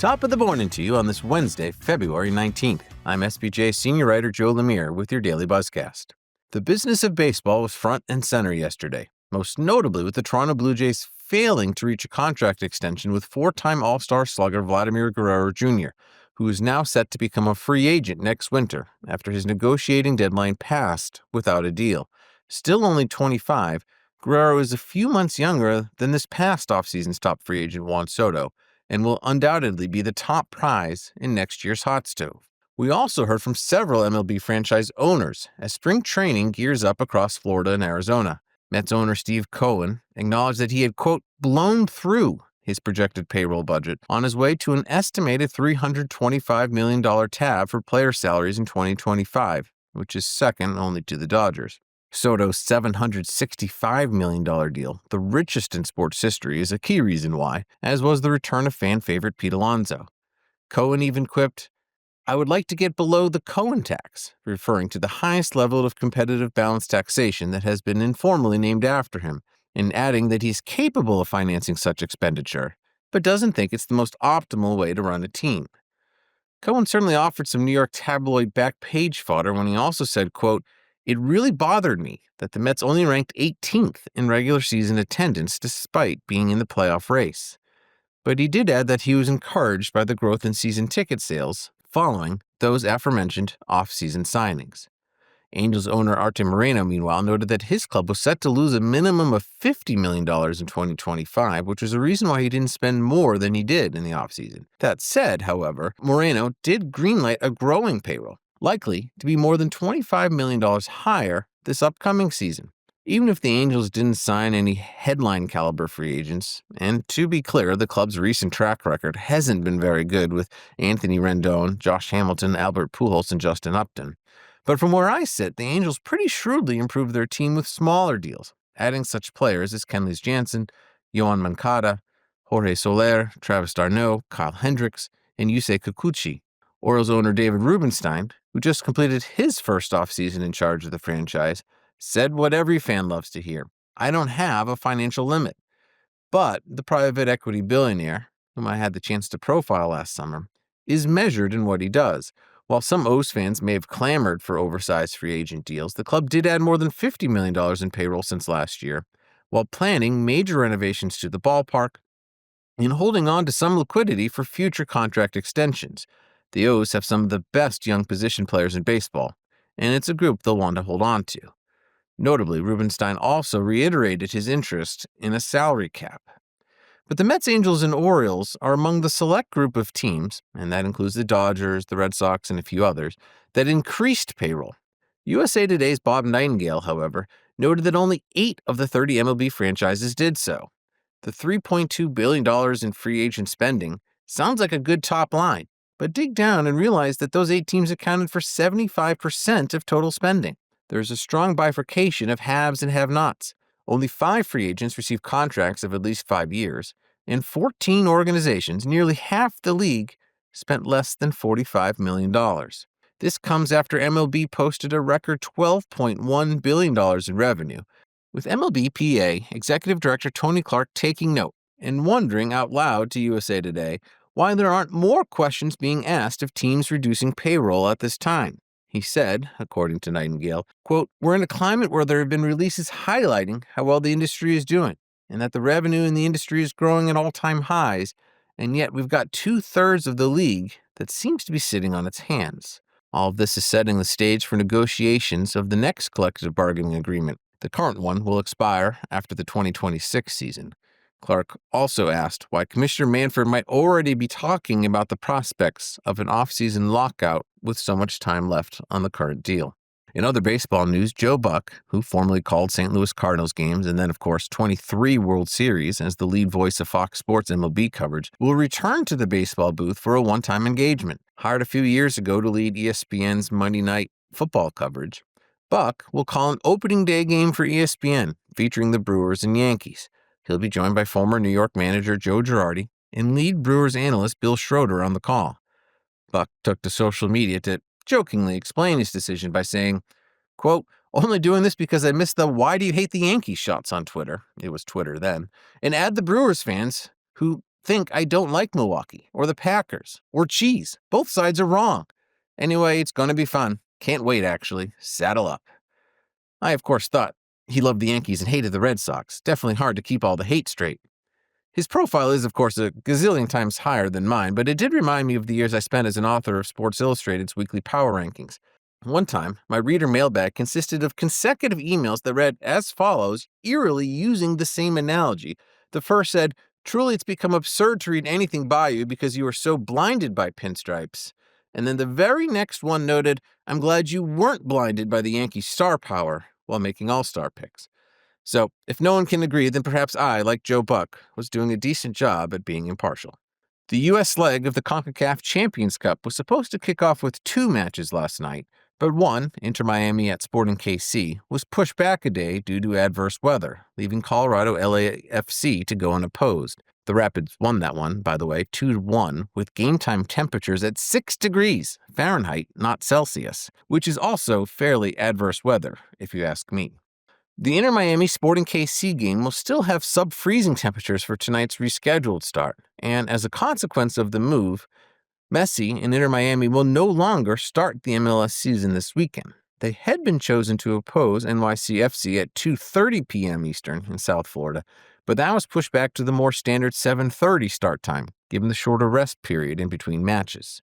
Top of the morning to you on this Wednesday, February 19th. I'm SBJ senior writer Joe Lemire with your daily Buzzcast. The business of baseball was front and center yesterday, most notably with the Toronto Blue Jays failing to reach a contract extension with four-time All-Star slugger Vladimir Guerrero Jr., who is now set to become a free agent next winter after his negotiating deadline passed without a deal. Still only 25, Guerrero is a few months younger than this past offseason's top free agent Juan Soto, and will undoubtedly be the top prize in next year's hot stove. We also heard from several MLB franchise owners as spring training gears up across Florida and Arizona. Mets owner Steve Cohen acknowledged that he had, quote, blown through his projected payroll budget on his way to an estimated $325 million tab for player salaries in 2025, which is second only to the Dodgers. Soto's $765 million deal, the richest in sports history, is a key reason why, as was the return of fan favorite Pete Alonso. Cohen even quipped, "I would like to get below the Cohen tax," referring to the highest level of competitive balanced taxation that has been informally named after him, and adding that he's capable of financing such expenditure, but doesn't think it's the most optimal way to run a team. Cohen certainly offered some New York tabloid back page fodder when he also said, quote, "It really bothered me that the Mets only ranked 18th in regular season attendance despite being in the playoff race." But he did add that he was encouraged by the growth in season ticket sales following those aforementioned off-season signings. Angels owner Arte Moreno, meanwhile, noted that his club was set to lose a minimum of $50 million in 2025, which was a reason why he didn't spend more than he did in the offseason. That said, however, Moreno did greenlight a growing payroll, likely to be more than $25 million higher this upcoming season. Even if the Angels didn't sign any headline-caliber free agents, and to be clear, the club's recent track record hasn't been very good with Anthony Rendon, Josh Hamilton, Albert Pujols, and Justin Upton. But from where I sit, the Angels pretty shrewdly improved their team with smaller deals, adding such players as Kenley Jansen, Yoan Moncada, Jorge Soler, Travis d'Arnaud, Kyle Hendricks, and Yusei Kikuchi. Orioles owner David Rubenstein, who just completed his first offseason in charge of the franchise, said what every fan loves to hear: "I don't have a financial limit." But the private equity billionaire, whom I had the chance to profile last summer, is measured in what he does. While some O's fans may have clamored for oversized free agent deals, the club did add more than $50 million in payroll since last year, while planning major renovations to the ballpark and holding on to some liquidity for future contract extensions. The O's have some of the best young position players in baseball, and it's a group they'll want to hold on to. Notably, Rubenstein also reiterated his interest in a salary cap. But the Mets, Angels, and Orioles are among the select group of teams, and that includes the Dodgers, the Red Sox, and a few others, that increased payroll. USA Today's Bob Nightingale, however, noted that only 8 of the 30 MLB franchises did so. The $3.2 billion in free agent spending sounds like a good top line, but dig down and realize that those 8 teams accounted for 75% of total spending. There's a strong bifurcation of haves and have-nots. Only 5 free agents received contracts of at least 5 years, and 14 organizations, nearly half the league, spent less than $45 million. This comes after MLB posted a record $12.1 billion in revenue, with MLBPA Executive Director Tony Clark taking note and wondering out loud to USA Today why there aren't more questions being asked of teams reducing payroll at this time. He said, according to Nightingale, quote, "We're in a climate where there have been releases highlighting how well the industry is doing, and that the revenue in the industry is growing at all-time highs, and yet we've got 2/3 of the league that seems to be sitting on its hands." All of this is setting the stage for negotiations of the next collective bargaining agreement. The current one will expire after the 2026 season. Clark also asked why Commissioner Manfred might already be talking about the prospects of an off-season lockout with so much time left on the current deal. In other baseball news, Joe Buck, who formerly called St. Louis Cardinals games and then, of course, 23 World Series as the lead voice of Fox Sports MLB coverage, will return to the baseball booth for a one-time engagement. Hired a few years ago to lead ESPN's Monday Night Football coverage, Buck will call an opening day game for ESPN featuring the Brewers and Yankees. He'll be joined by former New York manager Joe Girardi and lead Brewers analyst Bill Schroeder on the call. Buck took to social media to jokingly explain his decision by saying, quote, "Only doing this because I missed the 'why do you hate the Yankees' shots on Twitter," it was Twitter then, and add the Brewers fans who think I don't like Milwaukee or the Packers or cheese. Both sides are wrong. Anyway, it's going to be fun. Can't wait, actually. Saddle up. I, of course, thought he loved the Yankees and hated the Red Sox. Definitely hard to keep all the hate straight. His profile is, of course, a gazillion times higher than mine, but it did remind me of the years I spent as an author of Sports Illustrated's weekly power rankings. One time, my reader mailbag consisted of consecutive emails that read as follows, eerily using the same analogy. The first said, "Truly, it's become absurd to read anything by you because you are so blinded by pinstripes." And then the very next one noted, "I'm glad you weren't blinded by the Yankees' star power while making all-star picks." So, if no one can agree, then perhaps I, like Joe Buck, was doing a decent job at being impartial. The U.S. leg of the CONCACAF Champions Cup was supposed to kick off with 2 matches last night, but one, Inter Miami at Sporting KC, was pushed back a day due to adverse weather, leaving Colorado LAFC to go unopposed. The Rapids won that one, by the way, 2-1, with game-time temperatures at 6 degrees Fahrenheit, not Celsius, which is also fairly adverse weather, if you ask me. The Inter Miami Sporting KC game will still have sub-freezing temperatures for tonight's rescheduled start, and as a consequence of the move, Messi and Inter Miami will no longer start the MLS season this weekend. They had been chosen to oppose NYCFC at 2:30 p.m. Eastern in South Florida, but that was pushed back to the more standard 7:30 start time, given the shorter rest period in between matches.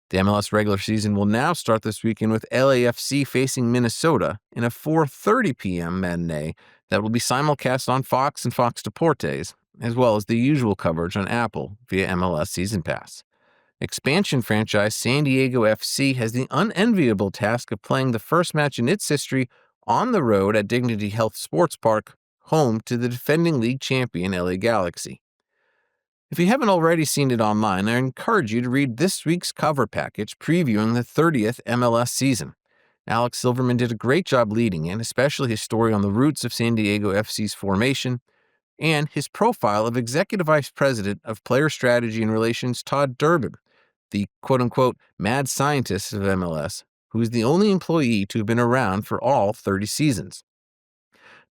The MLS regular season will now start this weekend with LAFC facing Minnesota in a 4:30 p.m. matinee that will be simulcast on Fox and Fox Deportes, as well as the usual coverage on Apple via MLS Season Pass. Expansion franchise San Diego FC has the unenviable task of playing the first match in its history on the road at Dignity Health Sports Park, home to the defending league champion LA Galaxy. If you haven't already seen it online, I encourage you to read this week's cover package previewing the 30th MLS season. Alex Silverman did a great job leading it, especially his story on the roots of San Diego FC's formation, and his profile of Executive Vice President of Player Strategy and Relations Todd Durbin, the quote-unquote mad scientist of MLS, who is the only employee to have been around for all 30 seasons.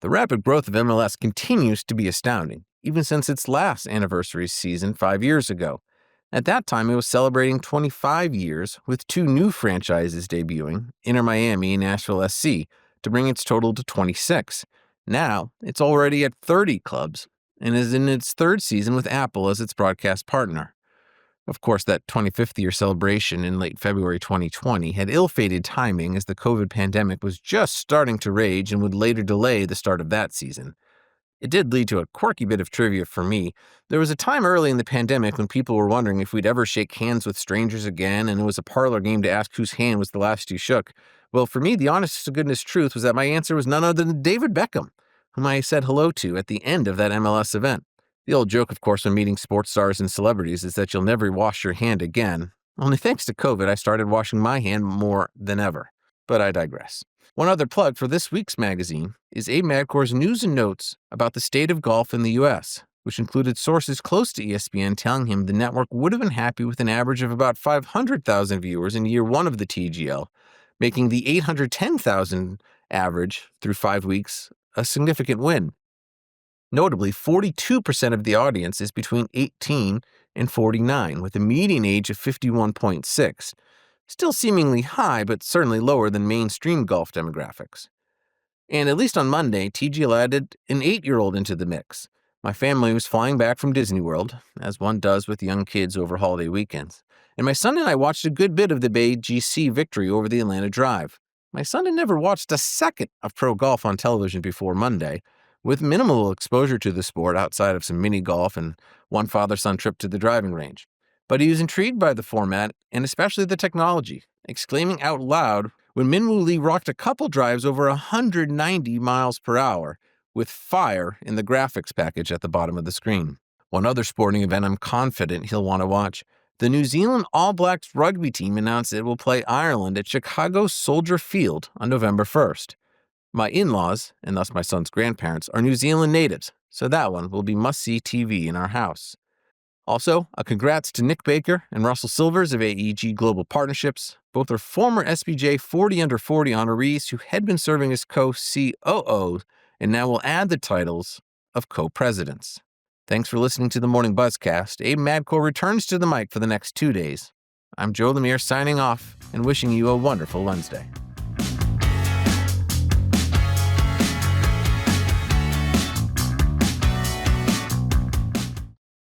The rapid growth of MLS continues to be astounding, even since its last anniversary season 5 years ago. At that time, it was celebrating 25 years, with 2 new franchises debuting, Inter Miami and Nashville SC, to bring its total to 26. Now, it's already at 30 clubs, and is in its 3rd season with Apple as its broadcast partner. Of course, that 25th year celebration in late February 2020 had ill-fated timing as the COVID pandemic was just starting to rage and would later delay the start of that season. It did lead to a quirky bit of trivia for me. There was a time early in the pandemic when people were wondering if we'd ever shake hands with strangers again, and it was a parlor game to ask whose hand was the last you shook. Well, for me, the honest-to-goodness truth was that my answer was none other than David Beckham, whom I said hello to at the end of that MLS event. The old joke, of course, when meeting sports stars and celebrities is that you'll never wash your hand again. Only thanks to COVID, I started washing my hand more than ever. But I digress. One other plug for this week's magazine is Abe Madkor's news and notes about the state of golf in the U.S., which included sources close to ESPN telling him the network would have been happy with an average of about 500,000 viewers in year 1 of the TGL, making the 810,000 average through 5 weeks a significant win. Notably, 42% of the audience is between 18 and 49, with a median age of 51.6. Still seemingly high, but certainly lower than mainstream golf demographics. And at least on Monday, TGL added an 8-year-old into the mix. My family was flying back from Disney World, as one does with young kids over holiday weekends, and my son and I watched a good bit of the Bay GC victory over the Atlanta Drive. My son had never watched a second of pro golf on television before Monday, with minimal exposure to the sport outside of some mini golf and one father-son trip to the driving range. But he was intrigued by the format and especially the technology, exclaiming out loud when Minwoo Lee rocked a couple drives over 190 miles per hour, with fire in the graphics package at the bottom of the screen. One other sporting event I'm confident he'll want to watch. The New Zealand All Blacks rugby team announced it will play Ireland at Chicago's Soldier Field on November 1st. My in-laws, and thus my son's grandparents, are New Zealand natives, so that one will be must-see TV in our house. Also, a congrats to Nick Baker and Russell Silvers of AEG Global Partnerships. Both are former SBJ 40 Under 40 honorees who had been serving as co-COOs and now will add the titles of co-presidents. Thanks for listening to the Morning Buzzcast. Abe Madko returns to the mic for the next 2 days. I'm Joe Lemire signing off and wishing you a wonderful Wednesday.